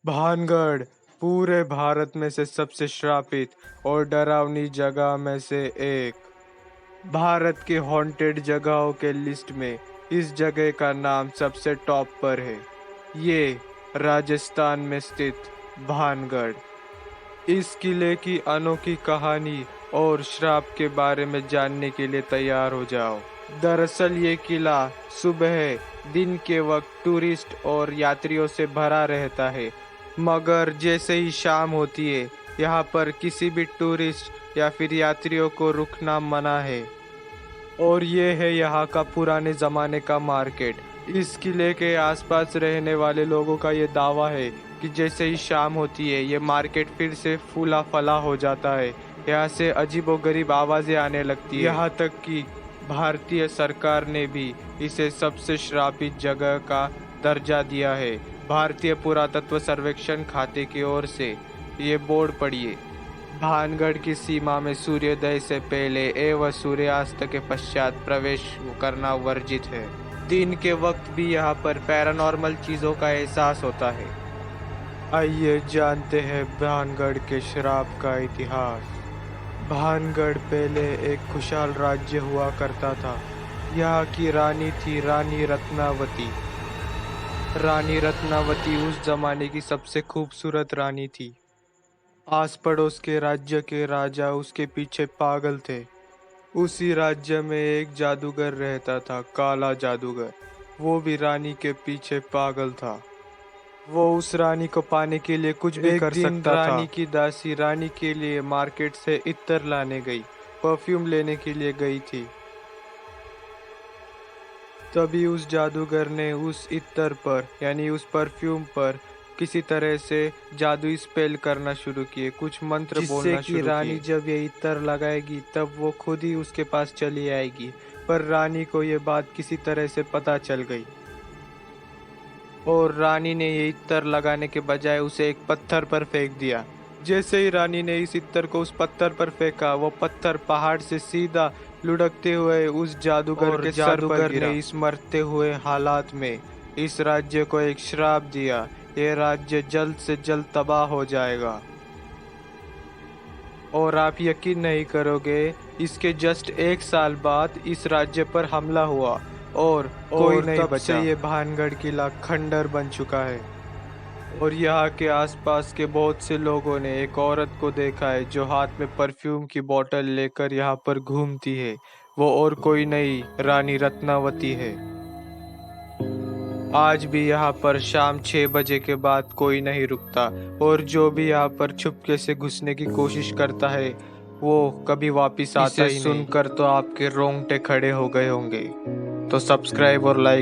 भानगढ़ पूरे भारत में से सबसे श्रापित और डरावनी जगह में से एक। भारत के हॉन्टेड जगहों के लिस्ट में इस जगह का नाम सबसे टॉप पर है। ये राजस्थान में स्थित भानगढ़। इस किले की अनोखी कहानी और श्राप के बारे में जानने के लिए तैयार हो जाओ। दरअसल ये किला सुबह दिन के वक्त टूरिस्ट और यात्रियों से भरा रहता है, मगर जैसे ही शाम होती है यहाँ पर किसी भी टूरिस्ट या फिर यात्रियों को रुकना मना है। और ये है यहाँ का पुराने ज़माने का मार्केट। इस किले के आसपास रहने वाले लोगों का ये दावा है कि जैसे ही शाम होती है ये मार्केट फिर से फूला फला हो जाता है। यहाँ से अजीबोगरीब आवाज़ें आने लगती है, यहाँ तक कि भारतीय सरकार ने भी इसे सबसे श्रापित जगह का दर्जा दिया है। भारतीय पुरातत्व सर्वेक्षण खाते की ओर से ये बोर्ड पढ़िए। भानगढ़ की सीमा में सूर्योदय से पहले एवं सूर्यास्त के पश्चात प्रवेश करना वर्जित है। दिन के वक्त भी यहाँ पर पैरानॉर्मल चीजों का एहसास होता है। आइए जानते हैं भानगढ़ के श्राप का इतिहास। भानगढ़ पहले एक खुशहाल राज्य हुआ करता था। यहाँ की रानी थी रानी रत्नावती। रानी रत्नावती उस जमाने की सबसे खूबसूरत रानी थी। आस पड़ोस के राज्य के राजा उसके पीछे पागल थे। उसी राज्य में एक जादूगर रहता था, काला जादूगर। वो भी रानी के पीछे पागल था। वो उस रानी को पाने के लिए कुछ भी कर सकता था। रानी की दासी रानी के लिए मार्केट से इत्र लाने गई, परफ्यूम लेने के लिए गई थी। तभी उस जादूगर ने उस इत्र पर यानी उस परफ्यूम पर किसी तरह से जादुई स्पेल करना शुरू किए, कुछ मंत्र बोलना शुरू किए। रानी जब ये इत्र लगाएगी तब वो खुद ही उसके पास चली आएगी। पर रानी को ये बात किसी तरह से पता चल गई और रानी ने ये इत्र लगाने के बजाय उसे एक पत्थर पर फेंक दिया। जैसे ही रानी ने इस इत्र को उस पत्थर पर फेंका, वो पत्थर पहाड़ से सीधा लुढ़कते हुए उस जादूगर के सर पर गिरा। इस मरते हुए हालात में इस राज्य को एक श्राप दिया, ये राज्य जल्द से जल्द तबाह हो जाएगा। और आप यकीन नहीं करोगे, इसके जस्ट एक साल बाद इस राज्य पर हमला हुआ और कोई नहीं बचा। ये भानगढ़ किला खंडर बन चुका है। और यहाँ के आसपास के बहुत से लोगों ने एक औरत को देखा है जो हाथ में परफ्यूम की बोतल लेकर यहाँ पर घूमती है। वो और कोई नहीं, रानी रत्नावती है। आज भी यहाँ पर शाम 6 बजे के बाद कोई नहीं रुकता और जो भी यहाँ पर छुपके से घुसने की कोशिश करता है वो कभी वापस आता ही नहीं। सुनकर तो आपके रोंगटे खड़े हो गए होंगे। तो सब्सक्राइब और लाइक